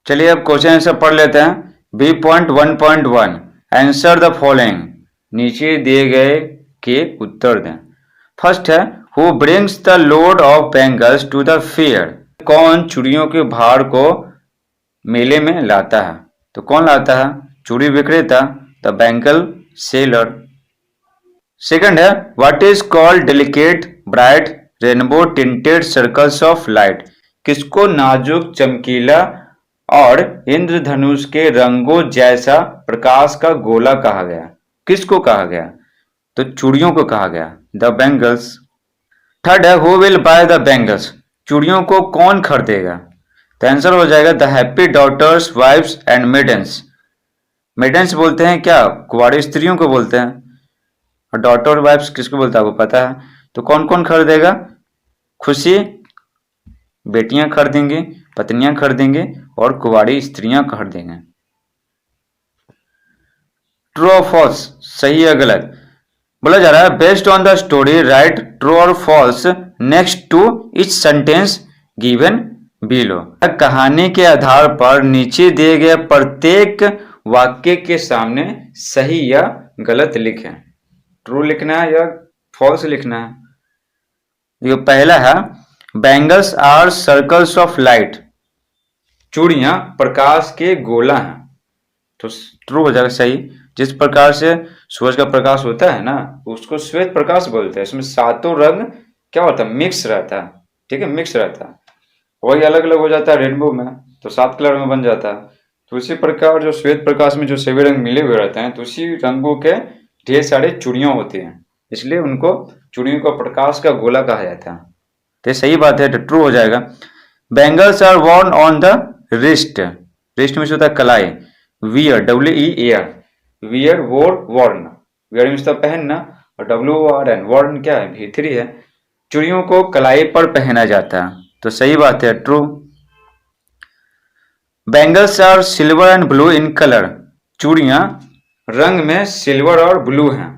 चलिए अब question answer पढ़ लेते हैं। B.1.1 आंसर द फॉलोइंग, नीचे दिए गए के उत्तर दें। फर्स्ट है who brings the load of bangles to the fair, कौन चूड़ियों के भार को मेले में लाता है। तो कौन लाता है? चूड़ी विक्रेता, द बैंगल सेलर। सेकंड है what is called delicate bright rainbow tinted circles of light, किसको नाजुक चमकीला और इंद्रधनुष के रंगों जैसा प्रकाश का गोला कहा गया। किसको कहा गया? तो चूड़ियों को कहा गया, द बैंगल्स। थर्ड है who will buy the bangles, चूड़ियों को कौन खरीदेगा। तो आंसर हो जाएगा the happy daughters wives and maidens. Maidens बोलते हैं क्या? कुंवारी स्त्रियों को बोलते हैं। और डॉटर वाइफ्स किसको बोलता है आपको पता है। तो कौन कौन खरीदेगा? खुशी बेटियां खरीदेंगी, पत्नियां खरीदेंगी और कुंवारी स्त्रियां खरीदेंगे। ट्रू और फॉल्स, सही या गलत। बोला जा रहा है based on the story write true और false next to each sentence given below. कहानी के आधार पर नीचे दिए गए प्रत्येक वाक्य के सामने सही या गलत लिखें। ट्रू लिखना है या फॉल्स लिखना है। ये पहला है bangles are circles of light, चूड़ियां प्रकाश के गोला हैं। तो ट्रू हो जाएगा सही। जिस प्रकार से सूरज का प्रकाश होता है ना उसको श्वेत प्रकाश बोलते हैं। इसमें सातों रंग क्या होता है? मिक्स रहता है। ठीक है, मिक्स रहता है। वही अलग अलग हो जाता है रेनबो में, तो 7 कलर में बन जाता है। तो उसी प्रकार जो श्वेत प्रकाश में जो सभी रंग मिले हुए रहते हैं तो उसी रंगों के ढेर सारे चूड़ियां होती हैं, इसलिए उनको चूड़ियों का प्रकाश का गोला कहा जाता है। तो सही बात है, तो ट्रू हो जाएगा। Bangles are worn on the wrist, wrist में होता है कलाई। Wear WEAR, wear wore worn, wear means पहनना और WORN वॉर्न क्या है? भीतरी है। चूड़ियों को कलाई पर पहना जाता है, तो सही बात है, true. Bangles are silver and blue in colour, चूड़ियां रंग में सिल्वर और ब्लू हैं,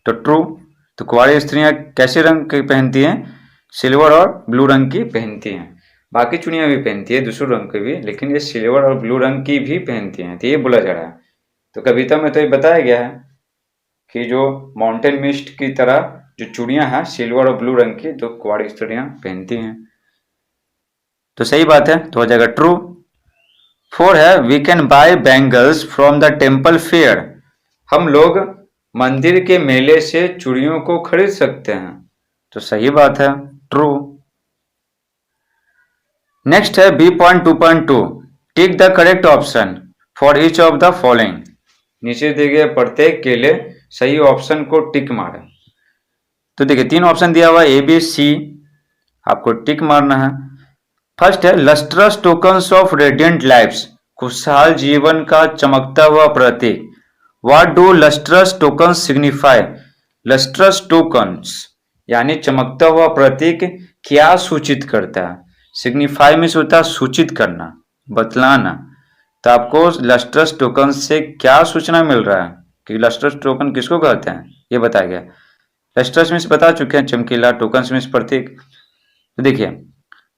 तो ट्रू। तो कुंवारी स्त्रियां कैसे रंग की पहनती हैं? सिल्वर और ब्लू रंग की पहनती हैं। बाकी चूड़ियां भी पहनती है दूसरे रंग की भी, लेकिन ये सिल्वर और ब्लू रंग की भी पहनती हैं, तो ये बोला जा रहा है। तो कविता में तो ये बताया गया है कि जो माउंटेन मिस्ट की तरह जो चूड़ियां हैं सिल्वर और ब्लू रंग की, तो कुंवारी स्त्रियां पहनती हैं, तो सही बात है, तो हो जाएगा ट्रू। 4 है we can buy bangles from the temple fair, हम लोग मंदिर के मेले से चूड़ियों को खरीद सकते हैं, तो सही बात है, ट्रू। नेक्स्ट है B.2.2 tick the correct option for each of the following, नीचे दिए गए प्रत्येक के लिए सही ऑप्शन को टिक मारे। तो देखिए 3 ऑप्शन दिया हुआ है ABC, आपको टिक मारना है। फर्स्ट है lustrous tokens of radiant lifes, खुशहाल जीवन का चमकता हुआ प्रतीक। What do lustrous tokens signify, lustrous tokens यानी चमकता हुआ प्रतीक क्या सूचित करता है? सिग्निफाई में से होता है सूचित करना, बतलाना। तो आपको लस्ट्रस टोकन से क्या सूचना मिल रहा है कि लस्ट्रस टोकन किसको कहते हैं, ये बताया गया। लस्ट्रस मीन्स बता चुके हैं चमकीला, टोकन मीन्स प्रतीक। तो देखिए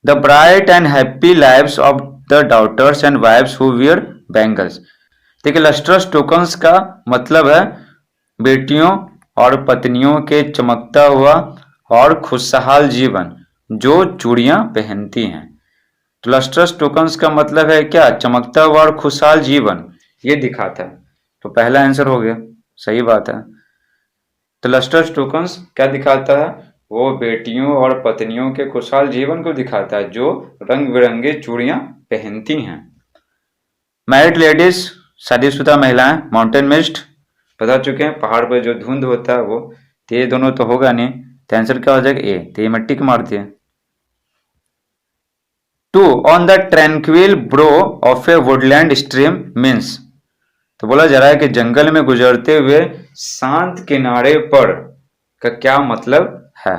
the bright and happy lives of the daughters and wives who wear bangles. देखिए लस्ट्रस टोकन्स का मतलब है बेटियों और पत्नियों के चमकता हुआ और खुशहाल जीवन जो चूड़ियां पहनती हैं। तो लस्ट्रस टोकन्स का मतलब है क्या? चमकता हुआ और खुशहाल जीवन, ये दिखाता है। तो पहला आंसर हो गया, सही बात है। तो लस्ट्रस टोकन्स क्या दिखाता है? वो बेटियों और पत्नियों के खुशहाल जीवन को दिखाता है जो रंग बिरंगे चूड़ियां पहनती हैं। मैरिड लेडीज, शादीशुदा महिलाएं, माउंटेन मिस्ट बता चुके हैं, पहाड़ पर जो धुंध होता है वो। तो ये दोनों तो होगा नहीं, तो आंसर क्या हो जाएगा ए, तो ये मैं टिक मार दिया। 2 on the tranquil bro of A Woodland stream means, तो बोला जा रहा है कि जंगल में गुजरते हुए शांत किनारे पर का क्या मतलब है।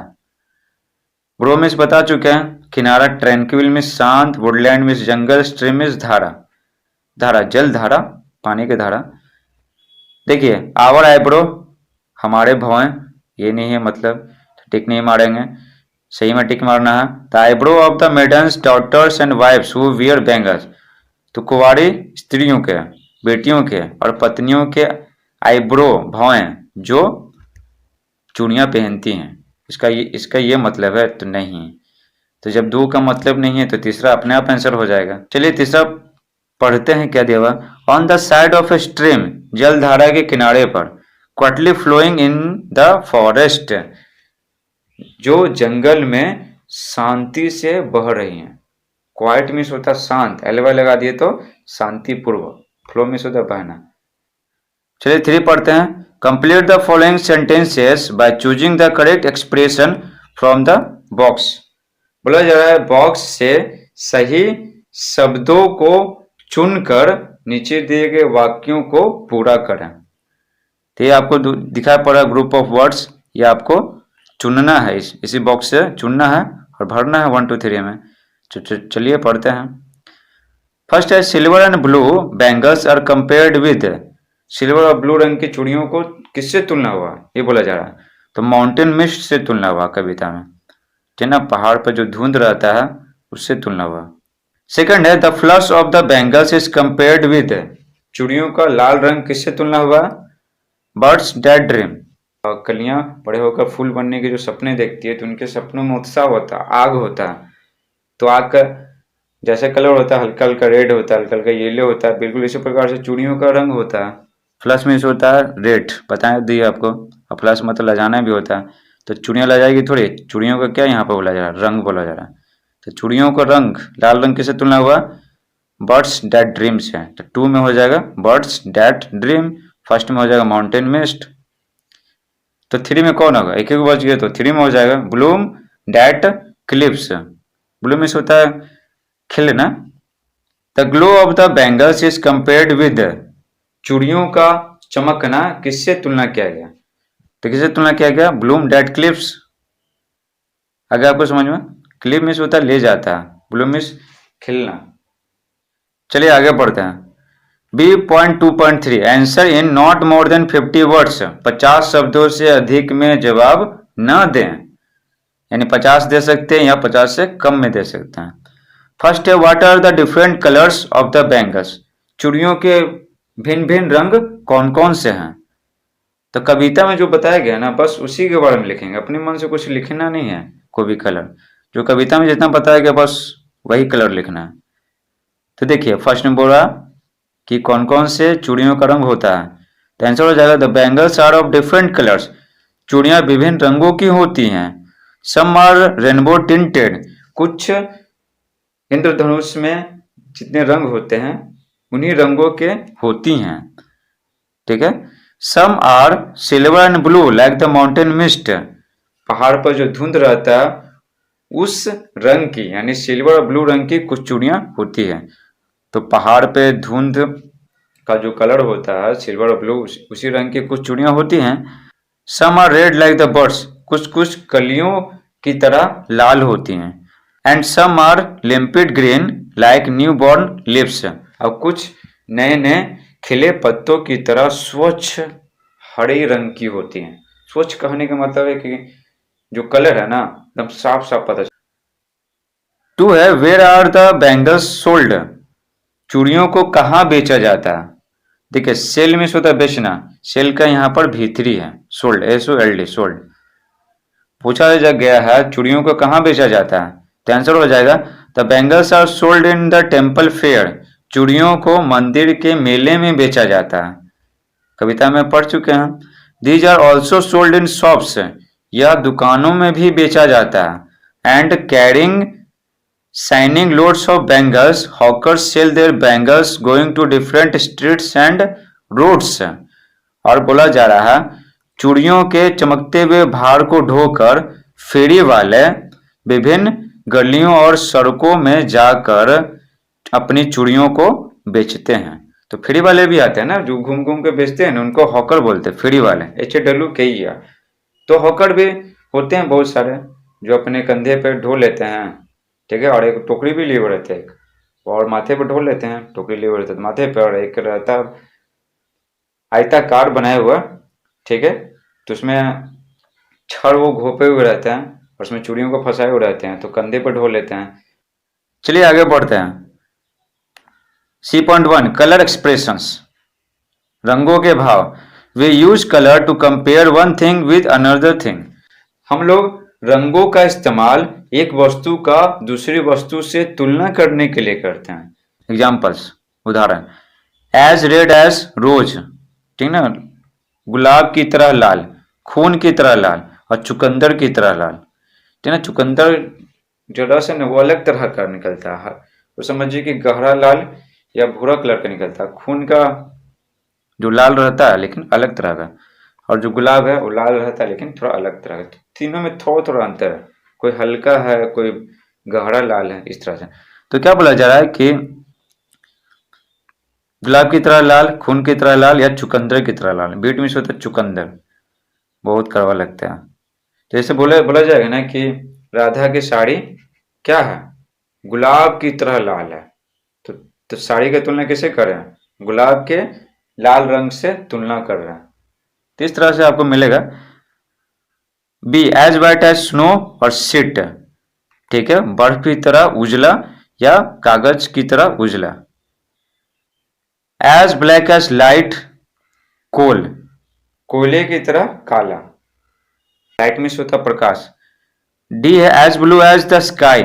ब्रो मीन्स बता चुके हैं किनारा, ट्रैंक्विल मीन्स शांत, वुडलैंड मीन्स जंगल, स्ट्रीम मीन्स धारा, धारा जल धारा, पानी की धारा। देखिए आवर आईब्रो, हमारे भौएं, ये नहीं है मतलब, टिक नहीं मारेंगे, सही में टिक मारना है। The eyebrow of the maidens daughters and wives who wear bangles, तो कुंवारी स्त्रियों के, बेटियों के और पत्नियों के आईब्रो भौएं जो चूड़ियां पहनती हैं, इसका ये मतलब है तो नहीं। तो जब दो का मतलब नहीं है तो तीसरा अपने आप आंसर हो जाएगा। चलिए तीसरा पढ़ते हैं क्या दिया हुआ। On the side of a stream, जलधारा के किनारे पर, quietly flowing in the forest, जो जंगल में शांति से बह रही हैं। क्वाइट मीन्स होता शांत, एलवा लगा दिए तो शांतिपूर्व, फ्लो मीन्स होता बहना। चलिए 3 पढ़ते हैं। Complete the following sentences by choosing the correct expression from the box. बोला जा रहा है बॉक्स से सही शब्दों को चुनकर नीचे दिए गए वाक्यों को पूरा करें। तो ये आपको दिखाई पड़ा ग्रुप ऑफ वर्ड्स, ये आपको चुनना है, इसी बॉक्स से चुनना है और भरना है 1 2 3 में। चलिए पढ़ते हैं। फर्स्ट है silver and blue bangles are compared with. सिल्वर और ब्लू रंग की चूड़ियों को किससे तुलना हुआ, ये बोला जा रहा है। तो माउंटेन मिस्ट से तुलना हुआ कविता में, ठीक ना, पहाड़ पर जो धुंध रहता है उससे तुलना हुआ। सेकंड है the flush of the bangles is compared with. चूड़ियों का लाल रंग किससे तुलना हुआ, बर्ड्स डेड ड्रीम। कलियां बड़े होकर फूल बनने के जो सपने देखती है तो उनके सपनों में उत्साह होता है, आग होता है। तो आग का जैसे कलर होता है हल्का हल्का रेड होता है, हल्का हल्का येलो होता है, बिल्कुल इसी प्रकार से चूड़ियों का रंग होता है। फ्लश मीन्स होता है रेड, बताया दिया आपको, और फ्लश मतलब लजाना भी होता है। तो चूड़ियाँ लजाएगी थोड़ी, चूड़ियों का क्या यहाँ पर बोला जा रहा है, रंग बोला जा रहा है। तो चूड़ियों का रंग लाल रंग किससे तुलना हुआ, बर्ड्स डेड ड्रीम्स है। तो 2 में हो जाएगा बर्ड्स डेड ड्रीम, फर्स्ट में हो जाएगा माउंटेन मिस्ट। तो 3 में कौन होगा, एक एक बच गया तो 3 में हो जाएगा bloom date clips. Bloom means होता है खिलना। The glow of the bangles is compared with. चूड़ियों का चमकना किससे तुलना किया गया, तो किससे तुलना किया गया, ब्लूम डेट क्लिप्स। अगर आपको समझ में, क्लिप मीन्स होता है ले जाता है, ब्लूम मीन्स खिलना। चलिए आगे पढ़ते हैं। B.2.3 answer in not more than 50 words. 50 शब्दों से अधिक में जवाब न दें, यानी 50 दे सकते हैं या 50 से कम में दे सकते हैं। फर्स्ट है what are the different colours of the bangles. चूड़ियों के भिन्न भिन्न रंग कौन कौन से हैं। तो कविता में जो बताया गया ना बस उसी के बारे में लिखेंगे, अपने मन से कुछ लिखना नहीं है। कोई भी कलर जो कविता में जितना बताया गया बस वही कलर लिखना है। तो देखिए फर्स्ट में बोला कि कौन कौन से चूड़ियों का रंग होता है, तो आंसर हो जाएगा the bangles are of different colours. चूड़ियां विभिन्न रंगों की होती हैं। सम आर रेनबो टिंटेड, कुछ इंद्रधनुष में जितने रंग होते हैं उन्हीं रंगों के होती हैं, ठीक है। Some are silver and blue like the mountain mist, पहाड़ पर जो धुंध रहता है उस रंग की, यानी सिल्वर और ब्लू रंग की कुछ चूड़ियां होती है। तो पहाड़ पे धुंध का जो कलर होता है सिल्वर और ब्लू उसी रंग की कुछ चूड़ियां होती हैं। Some are red like the birds, कुछ कुछ कलियों की तरह लाल होती हैं। And some are limpid green like new born lips, और कुछ नए नए खिले पत्तों की तरह स्वच्छ हरे रंग की होती हैं। स्वच्छ कहने का मतलब है कि जो कलर है ना एकदम साफ साफ पता चलता। 2 है where are the bangles sold, चूड़ियों को कहाँ बेचा जाता है। देखिए सेल में होता है बेचना, सेल का यहाँ पर भीतरी है सोल्ड, SOLD सोल्ड। पूछा गया है चूड़ियों को कहाँ बेचा जाता है, तो आंसर हो जाएगा the bangles are sold in the temple fair, चूड़ियों को मंदिर के मेले में बेचा जाता है। कविता में पढ़ चुके हैं। These are also sold in shops, यह दुकानों में भी बेचा जाता है। And carrying shining loads of bangles, hawkers sell their bangles going to different streets and roads. और बोला जा रहा है चूड़ियों के चमकते हुए भार को ढोकर फेरी वाले विभिन्न गलियों और सड़कों में जाकर अपनी चूड़ियों को बेचते हैं। तो फेरी वाले भी आते हैं ना जो घूम घूम के बेचते हैं ना, उनको हॉकर बोलते हैं, फेरी वाले, HAWKER। तो हॉकर भी होते हैं बहुत सारे जो अपने कंधे पर ढो लेते हैं, ठीक है, और एक टोकरी भी लिए हुए रहते हैं, और माथे पर ढो लेते हैं, टोकरी लिए हुए रहते हैं माथे पर, और एक रहता आयताकार बनाया हुआ, ठीक है, तो उसमें छड़ वो घोपे हुए रहते हैं और उसमें चूड़ियों को फंसाए हुए रहते हैं, तो कंधे पर ढो लेते हैं। चलिए आगे बढ़ते हैं। C.1 कलर एक्सप्रेशंस, रंगों के भाव। We use colour to compare one thing with another thing. हम लोग रंगों का इस्तेमाल एक वस्तु का दूसरी वस्तु से तुलना करने के लिए करते हैं। एग्जाम्पल्स, उदाहरण, एज रेड एज रोज, ठीक ना, गुलाब की तरह लाल, खून की तरह लाल और चुकंदर की तरह लाल, ठीक ना। चुकंदर जो रस है ना वो अलग तरह का निकलता है, वो समझिए कि गहरा लाल या भूरा कलर का निकलता है। खून का जो लाल रहता है लेकिन अलग तरह का, और जो गुलाब है वो लाल रहता है लेकिन थोड़ा अलग तरह का। तीनों में थोड़ा थोड़ा अंतर है, कोई हल्का है कोई गहरा लाल है, इस तरह से। तो क्या बोला जा रहा है कि गुलाब की तरह लाल, खून की तरह लाल या चुकंदर की तरह लाल। बीट मीन्स होता है चुकंदर, बहुत कड़वा लगता है। तो जैसे बोला जाएगा ना कि राधा की साड़ी क्या है, गुलाब की तरह लाल है। तो साड़ी की तुलना कैसे कर रहे हैं, गुलाब के लाल रंग से तुलना कर रहे हैं। तो इस तरह से आपको मिलेगा। B, as white as snow और सीट, ठीक है, बर्फ की तरह उजला या कागज की तरह उजला। As black as light coal, कोयले की तरह काला। लाइट मीन्स होता प्रकाश। डी है as blue as the sky,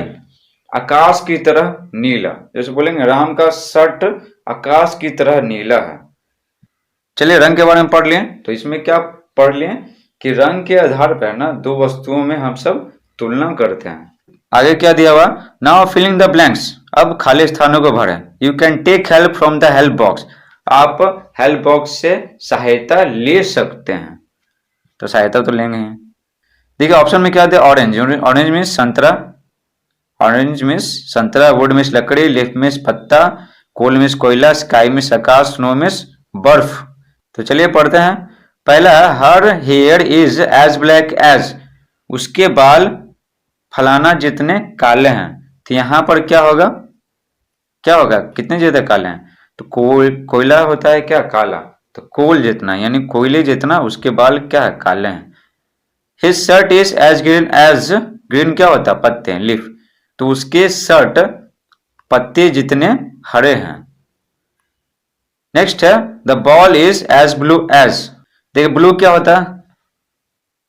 आकाश की तरह नीला। जैसे बोलेंगे राम का शर्ट आकाश की तरह नीला है। चलिए रंग के बारे में पढ़ लिए। तो इसमें क्या पढ़ लिए कि रंग के आधार पर ना दो वस्तुओं में हम सब तुलना करते हैं। आगे क्या दिया हुआ, नाउ फिलिंग द ब्लैंक्स, अब खाली स्थानों को भरें। You can take help from the help box, आप हेल्प बॉक्स से सहायता ले सकते हैं। तो सहायता तो लेंगे ही। देखिए ऑप्शन में क्या दिया, ऑरेंज, ऑरेंज मीन्स संतरा, ऑरेंज मीन्स संतरा, वुड मीन्स लकड़ी, लीफ मीन्स पत्ता, कोल मीन्स कोयला, स्काई मीन्स आकाश, स्नो मीन्स बर्फ। तो चलिए पढ़ते हैं। पहला, her hair is as black as, उसके बाल फलाना जितने काले हैं। तो यहां पर क्या होगा, क्या होगा, कितने ज्यादा काले हैं। तो कोयला होता है क्या, काला। तो कोल जितना यानी कोयले जितना उसके बाल क्या है, काले हैं। His shirt is as green as, green क्या होता है, पत्ते, लीफ। तो उसके शर्ट पत्ते जितने हरे हैं। नेक्स्ट है, the ball is as blue as, देखिए ब्लू क्या होता है,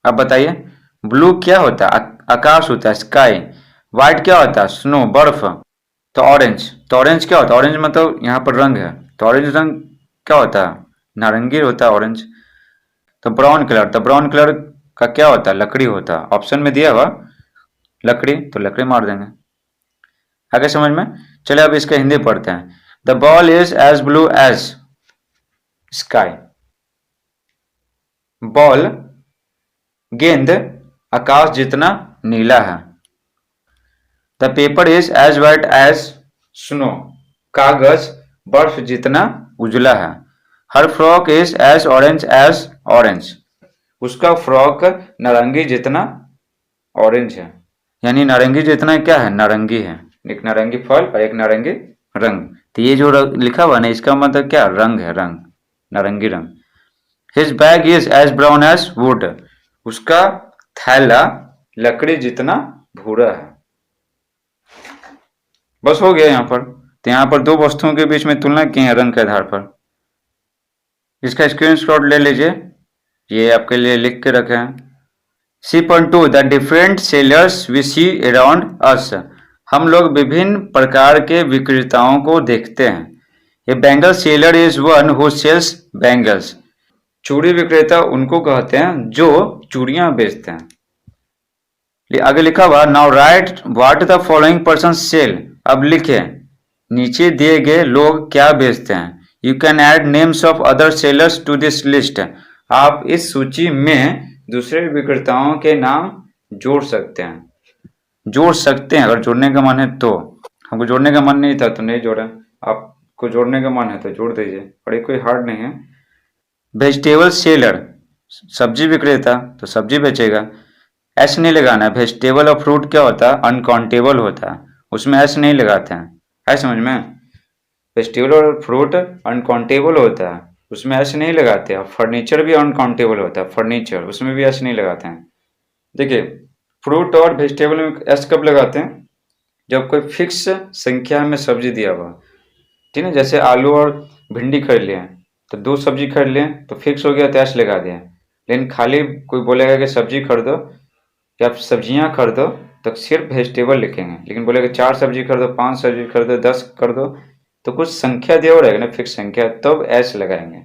अब बताइए। ब्लू क्या होता है, आकाश होता है, स्काई। व्हाइट क्या होता है, स्नो, बर्फ। तो ऑरेंज क्या होता है, ऑरेंज मतलब यहाँ पर रंग है। तो ऑरेंज रंग क्या होता है, नारंगी होता है ऑरेंज। तो ब्राउन कलर, तो ब्राउन कलर का क्या होता है, लकड़ी होता है। ऑप्शन में दिया हुआ लकड़ी, तो लकड़ी मार देंगे। आगे समझ में। चलिए अब इसका हिंदी पढ़ते हैं। The ball is as blue as sky, ball गेंद आकाश जितना नीला है। The paper is as white as snow, कागज बर्फ जितना उजला है। Her frock is as orange, उसका फ्रॉक नारंगी जितना ऑरेंज है। यानी नारंगी जितना क्या है, नारंगी है। एक नारंगी फल और एक नारंगी रंग। तो ये जो लिखा हुआ ना इसका मतलब क्या, रंग है, रंग, नारंगी रंग। His bag is as brown as wood, उसका थैला लकड़ी जितना भूरा है। बस हो गया यहाँ पर। तो यहाँ पर दो वस्तुओं के बीच में तुलना की है रंग के आधार पर। इसका स्क्रीनशॉट ले लीजिए, ये आपके लिए लिख के रखे हैं। C.2 the different sellers we see around us, हम लोग विभिन्न प्रकार के विक्रेताओं को देखते हैं। A bangle seller is one who sells bangles, चूड़ी विक्रेता उनको कहते हैं जो चूड़ियां बेचते हैं। आगे लिखा हुआ, now write what the following person sell, अब लिखे नीचे दिए गए लोग क्या बेचते हैं। You can add names of other sellers to this list, आप इस सूची में दूसरे विक्रेताओं के नाम जोड़ सकते हैं। जोड़ सकते हैं, अगर जोड़ने का मन है तो। हमको जोड़ने का मन नहीं था तो नहीं जोड़ा, आपको जोड़ने का मन है तो जोड़ दीजिए, और ये कोई हार्ड नहीं है। वेजिटेबल सेलर, सब्जी विक्रेता, तो सब्जी बेचेगा। एस नहीं लगाना है। वेजिटेबल और फ्रूट क्या होता है, अनकाउंटेबल होता है, उसमें एस नहीं लगाते हैं, है समझ में। वेजिटेबल और फ्रूट अनकाउंटेबल होता है, उसमें एस नहीं लगाते हैं। फर्नीचर भी अनकाउंटेबल होता है, फर्नीचर, उसमें भी एस नहीं लगाते हैं। देखिए फ्रूट और वेजिटेबल में एस कब लगाते हैं, जब कोई फिक्स संख्या में सब्जी दिया हुआ, ठीक है। जैसे आलू और भिंडी खरीद लिए तो 2 सब्जी खरीद लें तो फिक्स हो गया तो ऐसे लगा दिया। लेकिन खाली कोई बोलेगा कि सब्जी खरीदो या सब्जियां खरीदो तो सिर्फ वेजिटेबल लिखेंगे, लेकिन बोलेगा 4 सब्जी खरीदो, 5 सब्जी खरीदो, 10 कर दो तो कुछ संख्या दिया हुआ रहेगा ना, फिक्स संख्या, तब ऐसे लगाएंगे।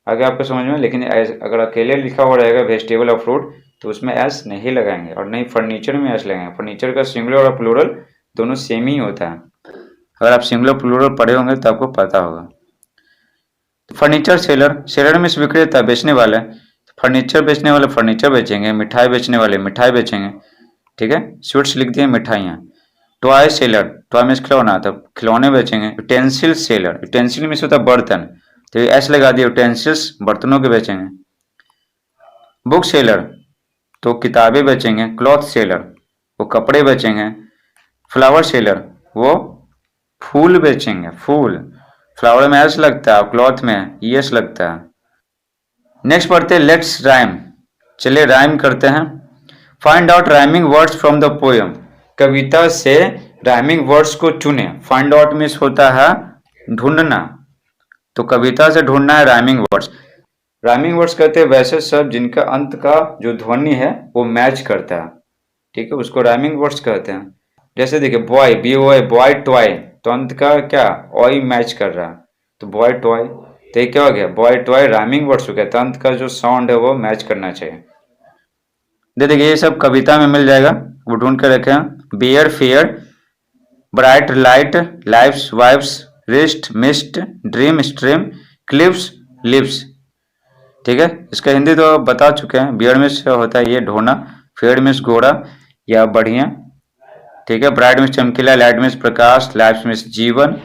आगे आपको समझ में। लेकिन अगर अकेले लिखा हुआ रहेगा वेजिटेबल और फ्रूट तो उसमें एस नहीं लगाएंगे, और नहीं फर्नीचर में एस लगाएंगे। फर्नीचर का सिंगुलर और प्लूरल दोनों सेम ही होता है। अगर आप सिंगुलर प्लूरल पढ़े होंगे तो आपको पता होगा। फर्नीचर सेलर, सेलर में विक्रेता बेचने वाला है। फर्नीचर बेचने वाले फर्नीचर बेचेंगे, मिठाई बेचने वाले मिठाई बेचेंगे। ठीक है, स्वीट्स लिख दिए मिठाइयाँ। टॉय सेलर, टॉय में खिलौना, तो खिलौने बेचेंगे। यूटेंसिल सेलर, यूटेंसिल में से होता है बर्तन, तो ऐसे लगा दिए यूटेंसिल्स, बर्तनों के बेचेंगे। बुक सेलर तो किताबें बेचेंगे। क्लॉथ सेलर वो कपड़े बेचेंगे। फ्लावर सेलर वो फूल बेचेंगे, फूल। फ्लावर में एस लगता है और क्लॉथ में यस लगता है। नेक्स्ट पढ़ते हैं लेट्स राइम। चलिए राइम करते हैं। Find out rhyming words from the poem, कविता से राइमिंग वर्ड्स को चुने। फाइंड आउट मीन्स होता है ढूंढना, तो कविता से ढूंढना है राइमिंग वर्ड्स। राइमिंग वर्ड्स कहते हैं वैसे शब्द जिनका अंत का जो ध्वनि है वो मैच करता है। ठीक है, उसको राइमिंग वर्ड्स कहते हैं। जैसे देखिए boy, B O boy toy, तो अंत का क्या ऑय मैच कर रहा है, तो बॉय टॉय। तो ये क्या हो गया, बॉय टॉय राइमिंग वर्ड्स हो गया, तो अंत का जो साउंड है वो मैच करना चाहिए। देखिए ये सब कविता में मिल जाएगा, वो ढूंढ कर रखे हैं। Bear fair, bright light, life's wife's, wrist mist, dream stream, clips lips. ठीक है, इसका हिंदी तो बता चुके हैं। बियर मिस होता है ये ढोना, फेयर मिस घोड़ा या बढ़िया। ठीक है, ब्राइट मिस चमकीला, लाइट मिस प्रकाश, लाइफ्स मिस जीवन,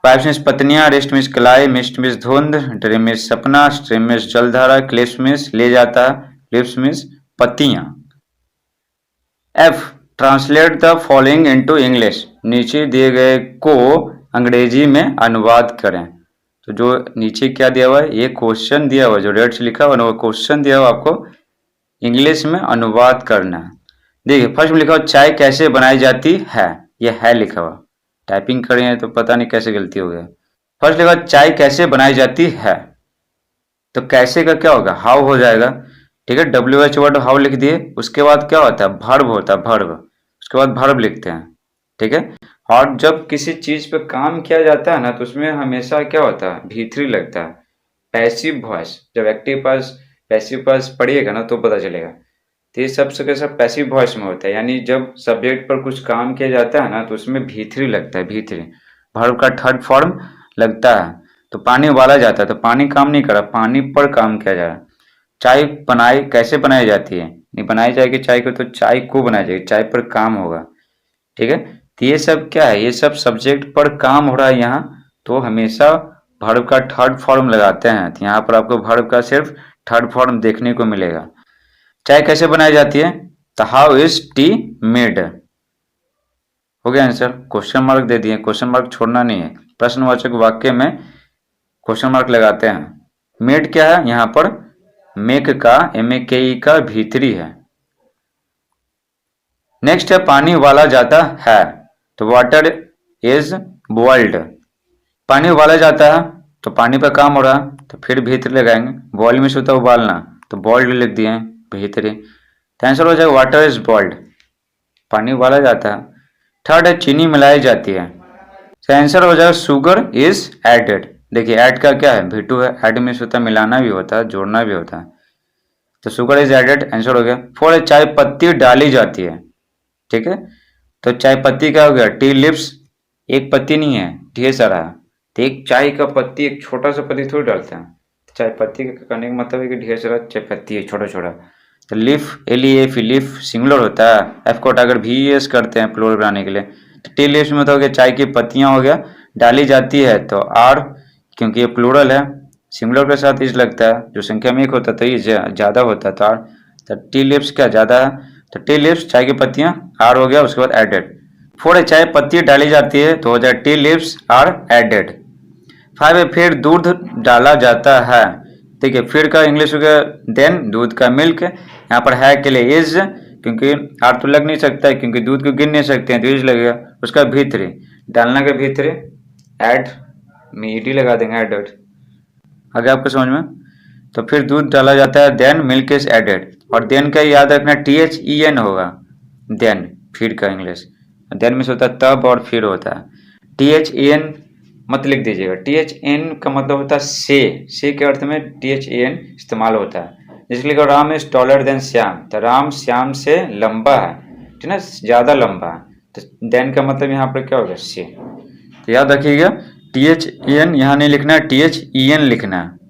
वाइफ्स मिस पत्नियां, रिस्ट मिस कलाई, मिस्ट मिस धुंध, ड्रीम मिस सपना, स्ट्रीम मिस जलधारा, क्लिप्स मिस ले जाता, लिप्स मिस पत्तियां। F, translate the following into English, नीचे दिए गए को अंग्रेजी में अनुवाद करें। तो जो नीचे क्या दिया हुआ है, ये क्वेश्चन दिया हुआ है, जो रेड से लिखा हुआ है वो क्वेश्चन दिया हुआ आपको इंग्लिश में अनुवाद करना है। देखिए फर्स्ट में लिखा हुआ चाय कैसे बनाई जाती है, ये है लिखा हुआ। टाइपिंग करें हैं तो पता नहीं कैसे गलती हो गया। फर्स्ट लिखा चाय कैसे बनाई जाती है, तो कैसे का क्या होगा, हाउ हो जाएगा। ठीक है, WH वर्ड हाउ लिख दिए। उसके बाद क्या होता है, भर्ब होता है, भर्ब। उसके बाद भर्ब लिखते हैं। ठीक है, और जब किसी चीज पे काम किया जाता है ना तो उसमें हमेशा क्या होता है, भीतरी लगता है, पैसिव वॉइस। जब एक्टिव पास पैसिव पास पढ़िएगा ना तो पता चलेगा। तो ये सबसे कैसा पैसिव वॉइस में होता है, यानी जब सब्जेक्ट पर कुछ काम किया जाता है ना तो उसमें भीतरी लगता है, भीतरी। भर्ब का थर्ड फॉर्म लगता है। तो पानी उबाला जाता है, तो पानी काम नहीं कर रहा, पानी पर काम किया जा रहा है। चाय बनाई कैसे बनाई जाती है, नहीं बनाई जाएगी चाय को तो चाय को बनाई जाएगी, चाय पर काम होगा। ठीक है, तो ये सब क्या है, ये सब सब्जेक्ट पर काम हो रहा है यहाँ, तो हमेशा वर्ब का थर्ड फॉर्म लगाते हैं। तो यहाँ पर आपको वर्ब का सिर्फ थर्ड फॉर्म देखने को मिलेगा। चाय कैसे बनाई जाती है, तो हाउ इज टी मेड। हो गया आंसर, क्वेश्चन मार्क दे दिए, क्वेश्चन मार्क छोड़ना नहीं है। प्रश्नवाचक वाक्य में क्वेश्चन मार्क लगाते हैं। मेड क्या है, यहाँ पर मेक का MAKE का भीतरी है। नेक्स्ट है पानी उबाला जाता है, तो वाटर इज बॉइल्ड। पानी उबाला जाता है तो पानी पर काम हो रहा है, तो फिर भीतरी लगाएंगे। बॉइल में से होता है उबालना, तो बॉइल्ड लिख दिए भीतरी। तो आंसर हो जाएगा वाटर इज बॉइल्ड, पानी उबाला जाता है। थर्ड है चीनी मिलाई जाती है, तो आंसर हो जाएगा शुगर इज एडेड। देखिए ऐड का क्या है, V2 है, ऐड में होता है मिलाना भी होता है, जोड़ना भी होता है, तो शुगर इज एडेड आंसर हो गया। फोर है चाय पत्ती डाली जाती है। ठीक है, तो चाय पत्ती क्या हो गया, टी लिव्स। एक पत्ती नहीं है, ढेर सारा है, तो एक चाय का पत्ती, एक छोटा सा पत्ती थोड़ी डालते हैं। तो चाय पत्ती का करने का मतलब है कि ढेर सारा चाय पत्ती है, छोटा छोटा। तो लिफ, LEF, लिफ सिंगुलर होता है। एफ को अगर VES करते हैं प्लूरल बनाने के लिए, तो टी लिव्स में तो हो गया चाय की पत्तियां हो गया। डाली जाती है तो आर, क्योंकि ये प्लूरल है, सिंगुलर के साथ इज लगता है, जो संख्या में एक होता है तो ये ज्यादा होता है, तो आर। तो टी लिव्स क्या ज्यादा है, तो टी लिव्स चाय की पत्तियां, आर हो गया। उसके बाद एडेड। फोर है चाय पत्ती डाली जाती है, तो हो जाए tea leaves are added. Five है फिर दूध डाला जाता है। ठीक है, फिर का इंग्लिश हो गया देन, दूध का मिल्क। यहाँ पर है के लिए इज, क्योंकि आर तो लग नहीं सकता है, क्योंकि दूध को गिन नहीं सकते हैं, तो इज लगेगा। उसका भीतरी, डालना के भीतरी, ऐड में ईडी लगा देंगे एडेड। आगे आपको समझ में। तो फिर दूध डाला जाता है, देन मिल्क इज एडेड, और देन का याद रखना THEN होगा, देन फिर का इंग्लिश, देन में से होता है तब और फिर होता है। THEN मत लिख दीजिएगा, THN का मतलब होता है से के अर्थ में THEN इस्तेमाल होता है। जैसे लिखा Ram is taller than Shyam, तो राम श्याम से लंबा है, ठीक है ना, ज्यादा लंबा है, तो देन का मतलब यहाँ पर क्या होगा, से। तो याद रखिएगा THEN यहाँ नहीं लिखना है, THEN लिखना है।